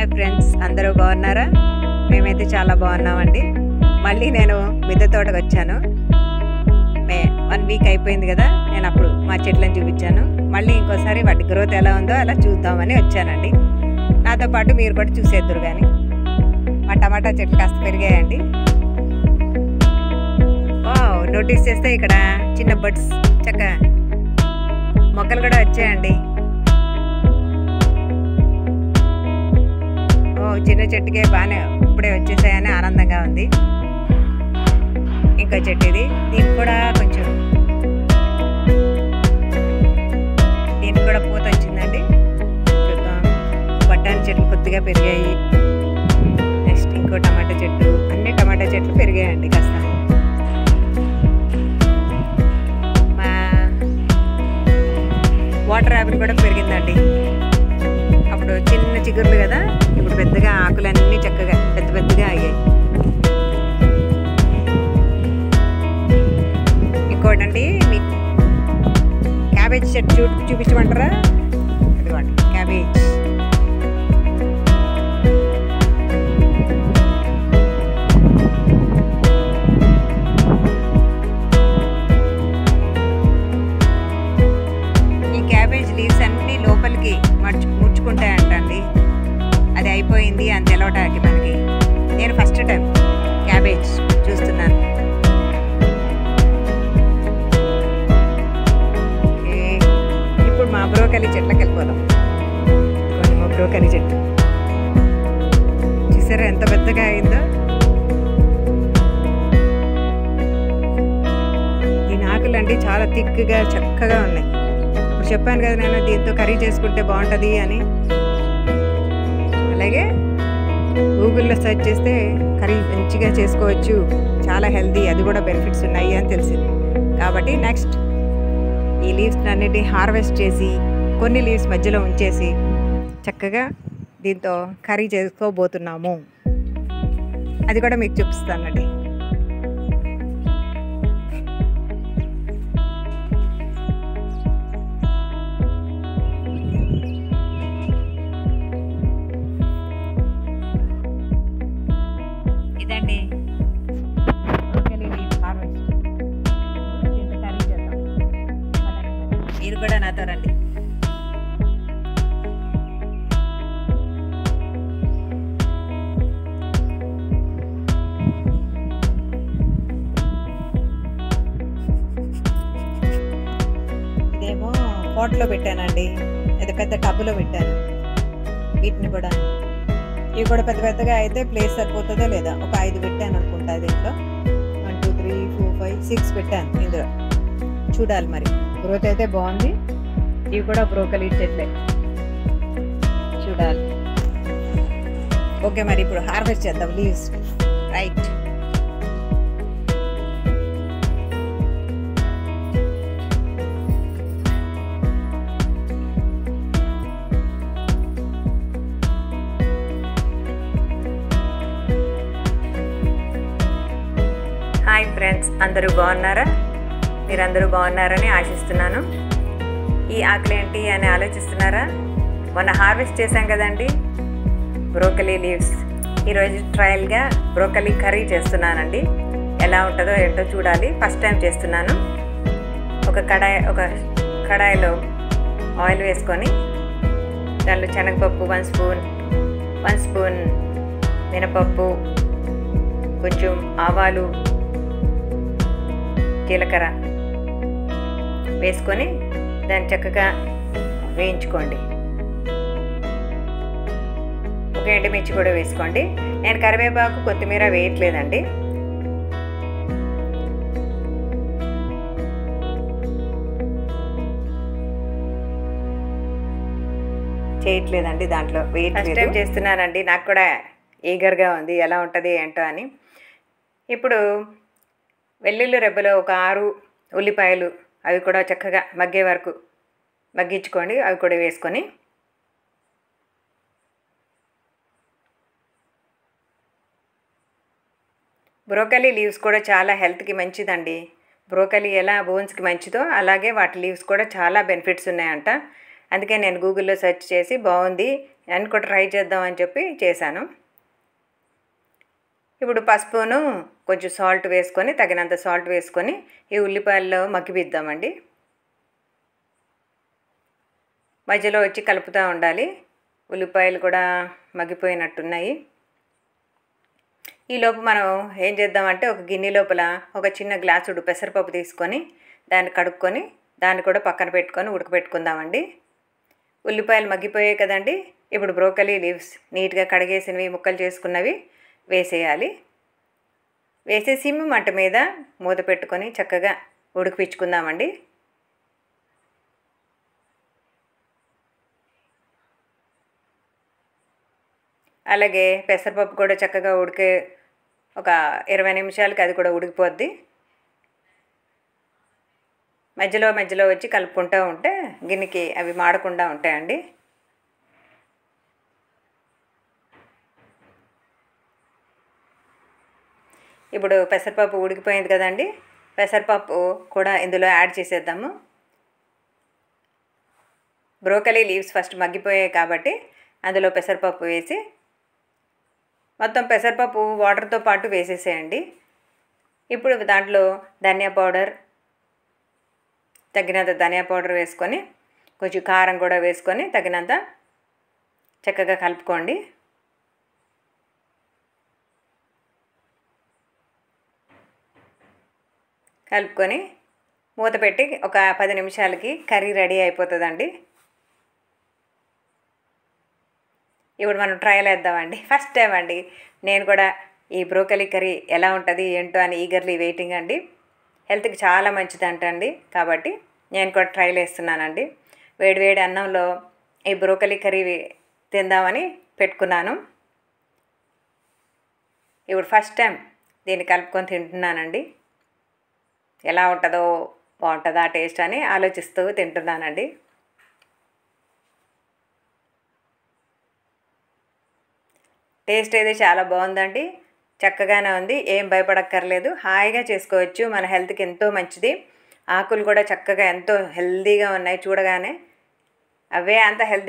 Hi friends, అందరూ బాగున్నారా? మేమైతే చాలా బాగున్నామండి. మళ్ళీ నేను మిద్దె తోటకు వచ్చాను. 1 వీక్ అయిపోయింది కదా, నేను అప్పుడు మా చెట్లను చూపించాను. మళ్ళీ ఇంకోసారి వాటి గ్రోత్ ఎలా ఉందో అలా చూద్దామని వచ్చానండి. నాతో పాటు మీరు కూడా చూసేద్దరు. కానీ మా టమాటా చెట్లు కాస్త పెరిగాయండి. నోటీస్ చేస్తే ఇక్కడ చిన్న బర్డ్స్ చక్కగా మొక్కలు కూడా వచ్చాయండి. చిన్న చెట్టుకే బాగానే ఇప్పుడే వచ్చేసాయని ఆనందంగా ఉంది. ఇంకో చెట్టు ఇది, దీనికి కూడా పూత వచ్చిందండి. చూద్దాం. బఠానీ చెట్లు కొద్దిగా పెరిగాయి. నెక్స్ట్ ఇంకో టమాటా చెట్టు, అన్ని టమాటా చెట్లు పెరిగాయండి కాస్త. మా వాటర్ యాపిల్ కూడా పెరిగిందండి. అప్పుడు చిన్న చిగుర్లు కదా, ఇప్పుడు పెద్దగా ఆకులన్నీ చక్కగా పెద్దగా అయ్యాయి. ఇంకోటండి, మీకు క్యాబేజ్ చెట్టు చూపించమంటారా? ఇదిగోండి క్యాబేజ్. ఈ క్యాబేజ్ లీవ్స్ అన్నీ లోపలికి ముడుచుకుంటాయంటండి. అది అయిపోయింది అని తెలవటానికి మనకి. నేను ఫస్ట్ టైం క్యాబేజ్ చూస్తున్నాను. ఓకే, ఇప్పుడు మా బ్రోకలీ చెట్లకి వెళ్ళిపోదాం. మా బ్రోకలీ చెట్టు చూసారా ఎంత పెద్దగా అయిందో. దీని ఆకులు అంటే చాలా థిక్గా చక్కగా ఉన్నాయి. ఇప్పుడు చెప్పాను కదా నేను, దీంతో కర్రీ చేసుకుంటే బాగుంటుంది అని. అలాగే గూగుల్లో సెర్చ్ చేస్తే కర్రీ మంచిగా చేసుకోవచ్చు, చాలా హెల్తీ, అది కూడా బెనిఫిట్స్ ఉన్నాయి అని తెలిసింది. కాబట్టి నెక్స్ట్ ఈ లీవ్స్ అన్నిటిని హార్వెస్ట్ చేసి కొన్ని లీవ్స్ మధ్యలో ఉంచేసి చక్కగా దీంతో కర్రీ చేసుకోబోతున్నాము. అది కూడా మీకు చూపిస్తానండి. ఇదండి బ్రోకలీ లీఫ్ హార్వెస్ట్. దీంతో కర్రీ చేద్దాం. మీరు కూడా నాతో రండి. ఇదేమో పాట్లో పెట్టానండి, ఇది పెద్ద టబ్బులో పెట్టాను. వీటిని కూడా, ఇవి కూడా పెద్దగా అయితే ప్లేస్ సరిపోతుందో లేదా. ఒక 5 పెట్టాను అనుకుంటా దీంట్లో. 1 2 3 4 5 6 పెట్టాను ఇందులో. చూడాలి మరి. గ్రోత్ అయితే బాగుంది. ఇవి కూడా బ్రోకలీ చెట్లే, చూడాలి. ఓకే, మరి ఇప్పుడు హార్వెస్ట్ చేద్దాం లీవ్స్. రైట్. హాయ్ ఫ్రెండ్స్, అందరూ బాగున్నారా? మీరందరూ బాగున్నారని ఆశిస్తున్నాను. ఈ ఆకులేంటి అని ఆలోచిస్తున్నారా? మొన్న హార్వెస్ట్ చేశాం కదండి బ్రోకలీ లీవ్స్. ఈరోజు ట్రయల్గా బ్రోకలీ కర్రీ చేస్తున్నానండి. ఎలా ఉంటుందో ఏంటో చూడాలి. ఫస్ట్ టైం చేస్తున్నాను. ఒక కడాయిలో ఆయిల్ వేసుకొని దాంట్లో శనగపప్పు 1 స్పూన్ మినపప్పు, కొంచెం ఆవాలు, జీలకర్ర వేసుకొని దాన్ని చక్కగా వేయించుకోండి. ఒక ఎండుమిర్చి కూడా వేసుకోండి. నేను కరివేపాకు కొత్తిమీర వేయట్లేదండి. దాంట్లో వేయట్లేదు. ఫస్ట్ టైం చేస్తున్నానండి, నాకు కూడా ఈగర్గా ఉంది ఎలా ఉంటుంది ఏంటో అని. ఇప్పుడు వెల్లుల్లి రెబ్బలు ఒక 6 ఉల్లిపాయలు, అవి కూడా చక్కగా మగ్గే వరకు మగ్గించుకోండి. అవి కూడా వేసుకొని బ్రోకలీ లీవ్స్ కూడా చాలా హెల్త్కి మంచిదండి. బ్రోకలీ ఎలా బోన్స్కి మంచిదో అలాగే వాటి లీవ్స్ కూడా చాలా బెనిఫిట్స్ ఉన్నాయంట. అందుకే నేను గూగుల్లో సెర్చ్ చేసి బాగుంది, నేను కూడా ట్రై చేద్దామని చెప్పి చేశాను. ఇప్పుడు పసుపును కొంచెం సాల్ట్ వేసుకొని, తగినంత సాల్ట్ వేసుకొని ఈ ఉల్లిపాయల్లో మగ్గిపిద్దామండి. మధ్యలో వచ్చి కలుపుతూ ఉండాలి. ఉల్లిపాయలు కూడా మగ్గిపోయినట్టున్నాయి. ఈలోపు మనం ఏం చేద్దామంటే ఒక గిన్నె లోపల ఒక చిన్న గ్లాసుడు పెసరపప్పు తీసుకొని దాన్ని కడుక్కొని దాన్ని కూడా పక్కన పెట్టుకొని ఉడకపెట్టుకుందామండి. ఉల్లిపాయలు మగ్గిపోయాయి కదండి. ఇప్పుడు బ్రోకలీ లీవ్స్ నీట్గా కడిగేసినవి ముక్కలు చేసుకున్నవి వేసేయాలి. వేసేసి మంట మీద మూత పెట్టుకొని చక్కగా ఉడికిపించుకుందామండి. అలాగే పెసరపప్పు కూడా చక్కగా ఉడికే ఒక 20 నిమిషాలకి అది కూడా ఉడికిపోద్ది. మధ్యలో మధ్యలో వచ్చి కలుపుకుంటూ ఉంటే గిన్నెకి అవి మాడకుండా ఉంటాయండి. ఇప్పుడు పెసరపప్పు ఉడికిపోయింది కదండి. పెసరపప్పు కూడా ఇందులో యాడ్ చేసేద్దాము. బ్రోకలీ లీవ్స్ ఫస్ట్ మగ్గిపోయాయి కాబట్టి అందులో పెసరపప్పు వేసి మొత్తం పెసరపప్పు వాటర్తో పాటు వేసేసేయండి. ఇప్పుడు దాంట్లో ధనియా పౌడర్, తగినంత ధనియా పౌడర్ వేసుకొని కొంచెం కారం కూడా వేసుకొని తగినంత చక్కగా కలుపుకోండి. కలుపుకొని మూత పెట్టి ఒక 10 నిమిషాలకి కర్రీ రెడీ అయిపోతుందండి. ఇప్పుడు మనం ట్రయల్ వేద్దామండి. ఫస్ట్ టైం అండి నేను కూడా ఈ బ్రోకలీ కర్రీ ఎలా ఉంటుంది ఏంటో అని ఈగర్లీ వెయిటింగ్ అండి. హెల్త్కి చాలా మంచిదంటండి. కాబట్టి నేను కూడా ట్రయల్ వేస్తున్నానండి. వేడివేడి అన్నంలో ఈ బ్రోకలీ కర్రీ తిందామని పెట్టుకున్నాను. ఇప్పుడు ఫస్ట్ టైం దీన్ని కలుపుకొని తింటున్నానండి. ఎలా ఉంటుందో, బాగుంటుందా టేస్ట్ అని ఆలోచిస్తూ తింటున్నానండి. టేస్ట్ అయితే చాలా బాగుందండి. చక్కగానే ఉంది. ఏం భయపడక్కర్లేదు. హాయిగా చేసుకోవచ్చు. మన హెల్త్కి ఎంతో మంచిది. ఆకులు కూడా చక్కగా ఎంతో హెల్తీగా ఉన్నాయి చూడగానే. అవే అంత హెల్తీ